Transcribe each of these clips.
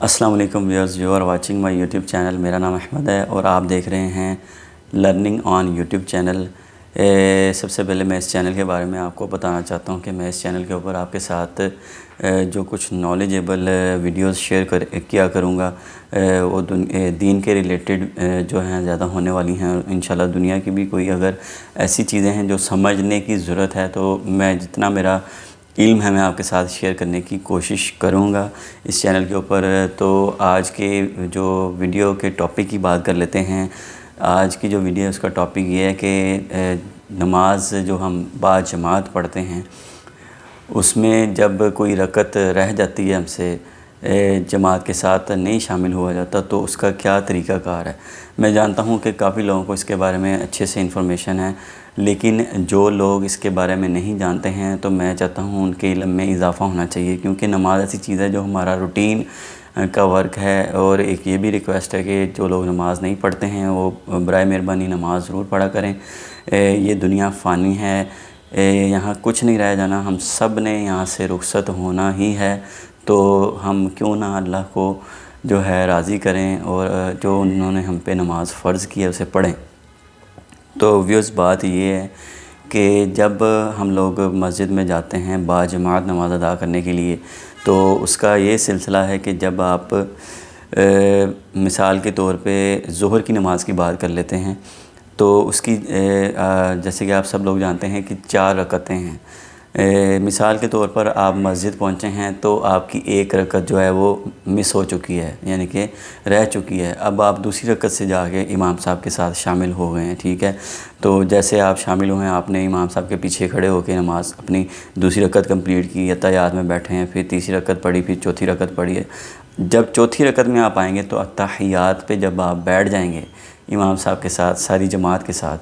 अस्सलाम वालेकुम viewers, you are watching my YouTube channel. मेरा नाम अहमद है और आप देख रहे हैं लर्निंग ऑन यूट्यूब चैनल। सबसे पहले मैं इस चैनल के बारे में आपको बताना चाहता हूं कि मैं इस चैनल के ऊपर आपके साथ जो कुछ नॉलेजेबल वीडियोस शेयर किया करूँगा वो दीन के रिलेटेड जो हैं ज़्यादा होने वाली हैं। और इंशाल्लाह दुनिया की भी कोई अगर ऐसी चीज़ें हैं जो समझने की ज़रूरत है तो मैं जितना मेरा इल्म है मैं आपके साथ शेयर करने की कोशिश करूँगा इस चैनल के ऊपर। तो आज के जो वीडियो के टॉपिक की बात कर लेते हैं। आज की जो वीडियो है उसका टॉपिक ये है कि नमाज जो हम बाजमात पढ़ते हैं उसमें जब कोई रकत रह जाती है हमसे, जमात के साथ नहीं शामिल हुआ जाता, तो उसका क्या तरीक़ाकार है। मैं जानता हूँ कि काफ़ी लोगों को इसके बारे में अच्छे से इन्फॉर्मेशन है, लेकिन जो लोग इसके बारे में नहीं जानते हैं तो मैं चाहता हूँ उनके इल्म में इजाफ़ा होना चाहिए, क्योंकि नमाज ऐसी चीज़ है जो हमारा रूटीन का वर्क है। और एक ये भी रिक्वेस्ट है कि जो लोग नमाज़ नहीं पढ़ते हैं वो बराए मेहरबानी नमाज ज़रूर पढ़ा करें। ये दुनिया फ़ानी है, यहाँ कुछ नहीं रह जाना, हम सब ने यहाँ से रुखसत होना ही है। तो हम क्यों ना अल्लाह को जो है राज़ी करें और जो उन्होंने हम पे नमाज फ़र्ज़ की है उसे पढ़ें। तो व्यूअर्स, बात ये है कि जब हम लोग मस्जिद में जाते हैं बाजमात नमाज़ अदा करने के लिए, तो उसका ये सिलसिला है कि जब आप मिसाल के तौर पे ज़ोहर की नमाज़ की बात कर लेते हैं तो उसकी जैसे कि आप सब लोग जानते हैं कि 4 रकतें हैं। मिसाल के तौर पर आप मस्जिद पहुंचे हैं तो आपकी एक रकत जो है वो मिस हो चुकी है, यानी कि रह चुकी है। अब आप दूसरी रकत से जाके इमाम साहब के साथ शामिल हो गए हैं, ठीक है। तो जैसे आप शामिल हुए हैं, आपने इमाम साहब के पीछे खड़े होकर नमाज़ अपनी दूसरी रकत कंप्लीट की, अत्तहियात में बैठे हैं, फिर तीसरी रकत पढ़ी, फिर चौथी रकत पढ़ी है। जब चौथी रकत में आप आएँगे तो अत्तहियात पे जब आप बैठ जाएँगे इमाम साहब के साथ, सारी जमात के साथ,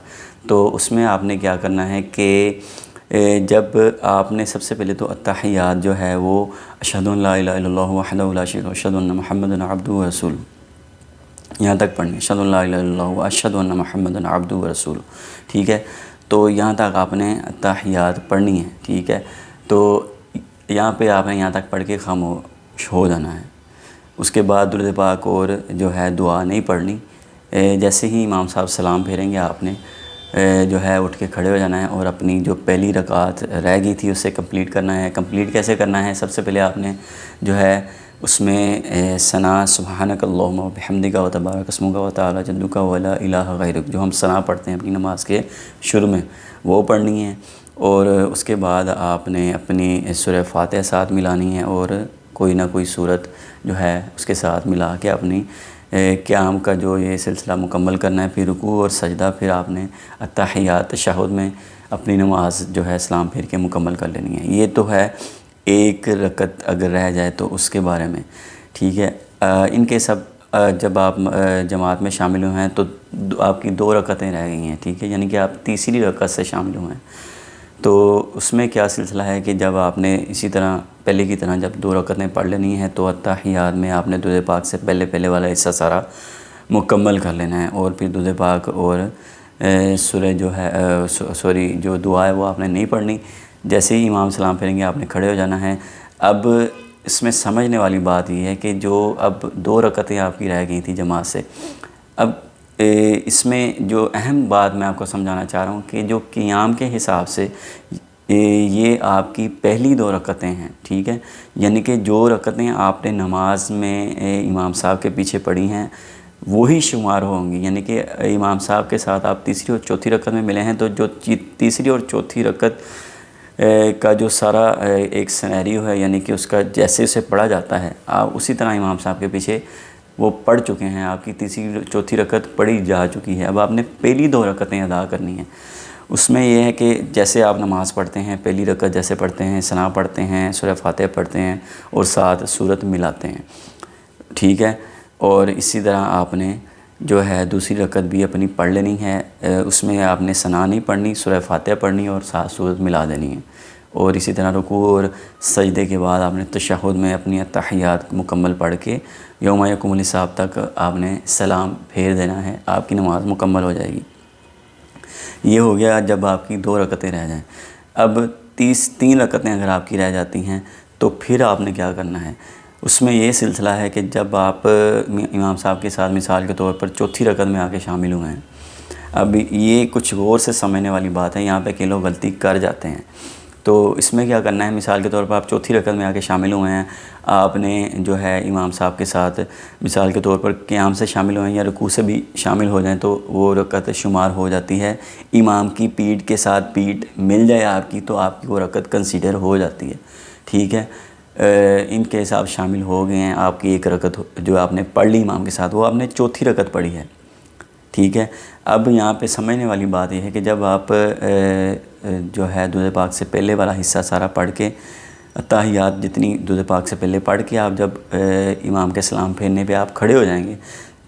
तो उसमें आपने क्या करना है कि जब आपने सबसे पहले तो अत्तहियात जो है वो अशहदु अन ला इलाहा इल्लल्लाहु वहदहु ला शरीका लहु व अशहदु अन्न मुहम्मदन अब्दुहु व रसूलुहु, यहाँ तक पढ़नी, अशहदु अन ला इलाहा इल्लल्लाहु व अशहदु अन्न मुहम्मदन अब्दुहु व रसूलुहु, ठीक है। तो यहाँ तक आपने अत्तहियात पढ़नी है, ठीक है। तो यहाँ पे आपने यहाँ तक पढ़ के खामोश हो जाना है। उसके बाद दुरूद पाक और जो है दुआ नहीं पढ़नी। जैसे ही इमाम साहब सलाम फेरेंगे आपने जो है उठ के खड़े हो जाना है और अपनी जो पहली रकात रह गई थी उसे कंप्लीट करना है। कंप्लीट कैसे करना है? सबसे पहले आपने जो है उसमें सना सुब्हानक अल्लाहुम्मा व बिहम्दिका व तबारक अस्मुका व तआला जद्दुका व ला इलाहा गैरुक, जो हम सना पढ़ते हैं अपनी नमाज के शुरू में, वो पढ़नी है। और उसके बाद आपने अपनी सूरह फातिहा साथ मिलानी है और कोई ना कोई सूरत जो है उसके साथ मिला के अपनी क़याम का जो ये सिलसिला मुकम्मल करना है। फिर रुकू और सजदा, फिर आपने अत्तहियात तशहुद में अपनी नमाज जो है सलाम फेर के मुकम्मल कर लेनी है। ये तो है एक रकत अगर रह जाए तो उसके बारे में, ठीक है। इनके सब जब आप जमात में शामिल हुए हैं तो आपकी 2 रकतें रह गई हैं, ठीक है, यानी कि आप तीसरी रकत से शामिल हुए हैं। तो उसमें क्या सिलसिला है कि जब आपने इसी तरह पहले की तरह जब 2 रकतें पढ़ लेनी है तो अत्तहियात में आपने दुरूद पाक से पहले वाला हिस्सा सारा मुकम्मल कर लेना है। और फिर दुरूद पाक और सूरह जो है सॉरी जो दुआ है वो आपने नहीं पढ़नी। जैसे ही इमाम सलाम फेरेंगे आपने खड़े हो जाना है। अब इसमें समझने वाली बात ये है कि जो अब 2 रकतें आपकी रह गई थी जमात से, अब इसमें जो अहम बात मैं आपको समझाना चाह रहा हूँ कि जो क़ियाम के हिसाब से ये आपकी पहली 2 रकतें हैं, ठीक है। यानी कि जो रकतें आपने नमाज में इमाम साहब के पीछे पढ़ी हैं वही शुमार होंगी। यानी कि इमाम साहब के साथ आप तीसरी और चौथी रकत में मिले हैं तो जो तीसरी और चौथी रकत का जो सारा एक सिनेरियो है, यानी कि उसका जैसे उसे पढ़ा जाता है आप उसी तरह इमाम साहब के पीछे वो पढ़ चुके हैं। आपकी तीसरी चौथी रकत पढ़ी जा चुकी है। अब आपने पहली 2 रकतें अदा करनी है। उसमें यह है कि जैसे आप नमाज़ पढ़ते हैं, पहली रकत जैसे पढ़ते हैं, सना पढ़ते हैं, सूरह फातिहा पढ़ते हैं और साथ सूरत मिलाते हैं, ठीक है। और इसी तरह आपने जो है दूसरी रकत भी अपनी पढ़ लेनी है। उसमें आपने सना नहीं पढ़नी, सूरह फातिहा पढ़नी और साथ सूरत मिला देनी है। और इसी तरह रुकू और सजदे के बाद आपने तशहुद में अपनी अत्तहियात मुकम्मल पढ़ के यौम यकुमुल हिसाब तक आपने सलाम फेर देना है। आपकी नमाज़ मुकम्मल हो जाएगी। ये हो गया जब आपकी 2 रकतें रह जाएं। अब 3 रकतें अगर आपकी रह जाती हैं तो फिर आपने क्या करना है? उसमें ये सिलसिला है कि जब आप इमाम साहब के साथ मिसाल के तौर पर चौथी रकत में आके शामिल हुए हैं, अब ये कुछ गौर से समझने वाली बात है, यहाँ पे कई लोग गलती कर जाते हैं। तो इसमें क्या करना है, मिसाल के तौर पर आप चौथी रकत में आके शामिल हुए हैं, आपने जो है इमाम साहब के साथ मिसाल के तौर पर क़याम से शामिल हुए हैं या रुकू से भी शामिल हो जाएं, तो वो रकत शुमार हो जाती है। इमाम की पीठ के साथ पीठ मिल जाए आपकी, तो आपकी वो रकत कंसीडर हो जाती है। ठीक है, इन केस आप शामिल हो गए हैं, आपकी एक रकत जो आपने पढ़ ली इमाम के साथ, वो आपने चौथी रकत पढ़ी है। ठीक है, अब यहाँ पे समझने वाली बात यह है कि जब आप जो है दुरूद पाक से पहले वाला हिस्सा सारा पढ़ के, अत्ताहियात जितनी दुरूद पाक से पहले पढ़ के आप जब इमाम के सलाम फेरने पे आप खड़े हो जाएंगे,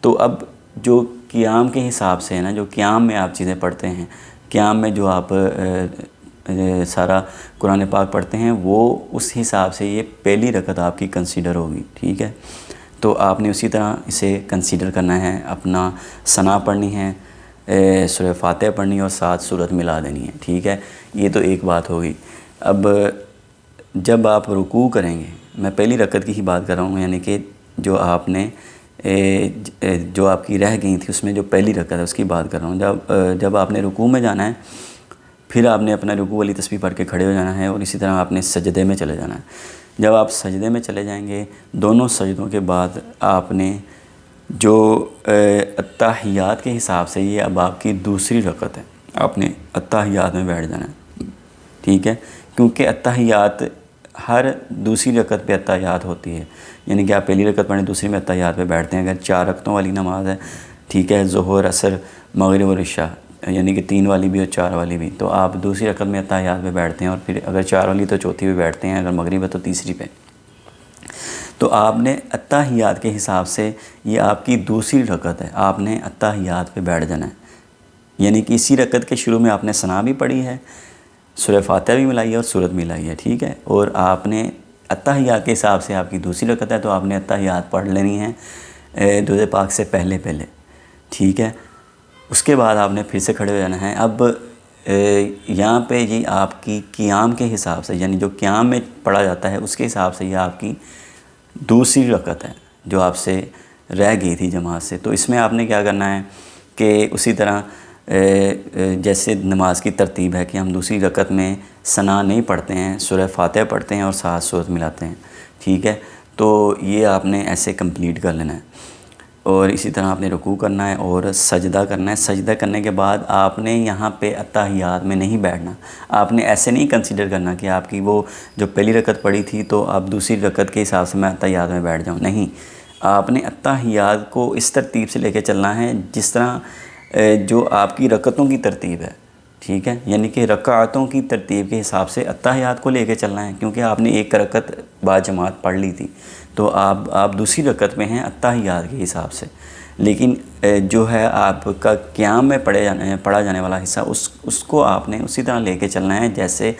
तो अब जो क़याम के हिसाब से है ना, जो क़याम में आप चीज़ें पढ़ते हैं, क़याम में जो आप सारा कुरान पाक पढ़ते हैं, वो उस हिसाब से ये पहली रकत आपकी कंसीडर होगी। ठीक है, तो आपने उसी तरह इसे कंसीडर करना है, अपना सना पढ़नी है, सूरह फातिहा पढ़नी है और 7 सूरत मिला देनी है। ठीक है, ये तो एक बात होगी। अब जब आप रुकू करेंगे, मैं पहली रकत की ही बात कर रहा हूँ, यानी कि जो आपने जो आपकी रह गई थी उसमें जो पहली रकत है उसकी बात कर रहा हूँ। जब आपने रुकू में जाना है, फिर आपने अपना रुकू वाली तस्बीह पढ़ के खड़े हो जाना है और इसी तरह आपने सजदे में चले जाना है। जब आप सजदे में चले जाएंगे, दोनों सजदों के बाद आपने जो अत्ताहियात के हिसाब से, ये अब आपकी दूसरी रकत है, आपने अत्ताहियात में बैठ जाना है। ठीक है, क्योंकि अत्ताहियात हर दूसरी रकत पे अत्ताहियात होती है, यानी कि आप पहली रकत पढ़ें, दूसरी में अत्ताहियात पे बैठते हैं। अगर 4 रकतों वाली नमाज है, ठीक है, ज़ोहर, असर, मगरिब और इशा, यानी कि 3 वाली भी और 4 वाली भी, तो आप दूसरी रकत में अत्ताहियात पे बैठते हैं और फिर अगर 4 वाली तो चौथी पे बैठते हैं, अगर मगरिब है तो तीसरी पे। तो आपने अत्ताहियात के हिसाब से, ये आपकी दूसरी रकत है, आपने अत्ताहियात पे बैठ जाना है। यानी कि इसी रकत के शुरू में आपने सना भी पढ़ी है, सूरह फातिहा भी मिलाई है और सूरत मिलाई है। ठीक है, और आपने अत्ताहियात के हिसाब से, आपकी दूसरी रकत है तो आपने अत्ताहियात पढ़ लेनी है दुरूद पाक से पहले पहले। ठीक है, उसके बाद आपने फिर से खड़े हो जाना है। अब यहाँ पे ये आपकी क़याम के हिसाब से, यानी जो क़याम में पढ़ा जाता है उसके हिसाब से ये आपकी दूसरी रकत है जो आपसे रह गई थी जमात से। तो इसमें आपने क्या करना है कि उसी तरह जैसे नमाज की तरतीब है कि हम दूसरी रकत में सना नहीं पढ़ते हैं, सूरह फातिहा पढ़ते हैं और 7 सूरत मिलाते हैं। ठीक है, तो ये आपने ऐसे कंप्लीट कर लेना है और इसी तरह आपने रुकू करना है और सजदा करना है। सजदा करने के बाद आपने यहाँ पे अत्ताहियात में नहीं बैठना। आपने ऐसे नहीं कंसीडर करना कि आपकी वो जो पहली रकत पड़ी थी तो अब दूसरी रकत के हिसाब से मैं अत्ताहियात में बैठ जाऊँ, नहीं। आपने अत्ताहियात को इस तरतीब से लेके चलना है जिस तरह जो आपकी रकतों की तरतीब है। ठीक है, यानी कि रकातों की तरतीब के हिसाब से अत्ताहियात को लेके चलना है, क्योंकि आपने एक रकत बाद जमात पढ़ ली थी तो आप दूसरी रकत में हैं अत्ताहियात के हिसाब से। लेकिन जो है आपका क़याम में पढ़ा जाने वाला हिस्सा उसको आपने उसी तरह लेके चलना है जैसे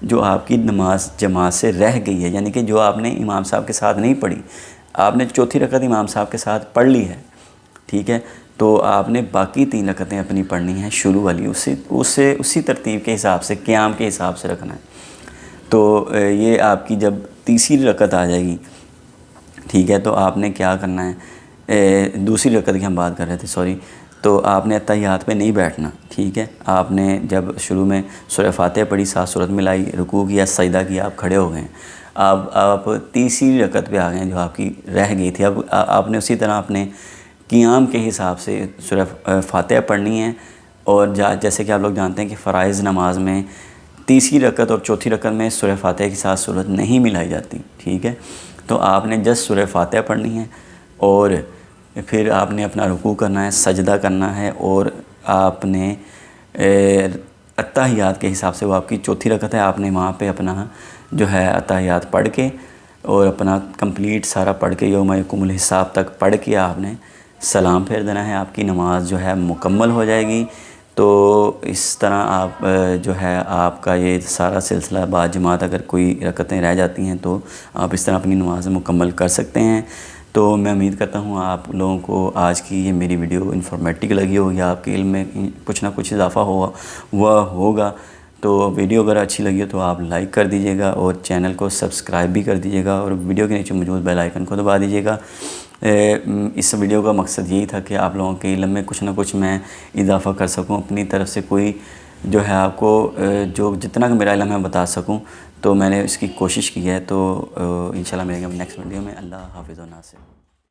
जो आपकी नमाज जमात से रह गई है, यानी कि जो आपने इमाम साहब के साथ नहीं पढ़ी, आपने चौथी रकत इमाम साहब के साथ पढ़ ली है। ठीक है, तो आपने बाकी 3 रकतें अपनी पढ़नी हैं शुरू वाली, उसी तरतीब के हिसाब से, क़याम के हिसाब से रखना है। तो ये आपकी जब तीसरी रकत आ जाएगी, ठीक है, तो आपने क्या करना है, दूसरी रकत की हम बात कर रहे थे, सॉरी, तो आपने अत्ताहियात पे नहीं बैठना। ठीक है, आपने जब शुरू में सूरह फातिहा पढ़ी, 7 सूरत मिलाई, रुकू किया, सजदा किया, आप खड़े हो गए, आप तीसरी रकत पे आ गए जो आपकी रह गई थी। अब आपने उसी तरह अपने क़याम के हिसाब से सूरह फातिहा पढ़नी है। और जैसे कि आप लोग जानते हैं कि फ़राइज़ नमाज में तीसरी रकत और चौथी रकत में सूरह फातिहा के साथ सूरत नहीं मिलाई जाती। ठीक है, तो आपने जस्ट सूरह फातिहा पढ़नी है और फिर आपने अपना रुकू करना है, सजदा करना है और आपने अत्ताहियात के हिसाब से, वो आपकी चौथी रकत है, आपने वहाँ पे अपना जो है अत्ताहियात पढ़ के और अपना कंप्लीट सारा पढ़ के यौम यकुमुल हिसाब तक पढ़ के आपने सलाम फेर देना है। आपकी नमाज जो है मुकम्मल हो जाएगी। तो इस तरह आप जो है आपका ये सारा सिलसिला बाद जमात अगर कोई रकतें रह जाती हैं तो आप इस तरह अपनी नमाज मुकम्मल कर सकते हैं। तो मैं उम्मीद करता हूँ आप लोगों को आज की ये मेरी वीडियो इन्फॉर्मेटिव लगी होगी, आपके इल्म में कुछ ना कुछ इजाफ़ा हुआ होगा। तो वीडियो अगर अच्छी लगी हो तो आप लाइक कर दीजिएगा और चैनल को सब्सक्राइब भी कर दीजिएगा और वीडियो के नीचे मौजूद बेल आइकन को दबा दीजिएगा। इस वीडियो का मकसद यही था कि आप लोगों के इल्म में कुछ ना कुछ मैं इजाफ़ा कर सकूं, अपनी तरफ से कोई जो है आपको जो जितना मेरा इल्म है बता सकूं, तो मैंने इसकी कोशिश की है। तो इंशाल्लाह मिलेंगे नेक्स्ट वीडियो में। अल्लाह हाफ़िज़ व नासिर।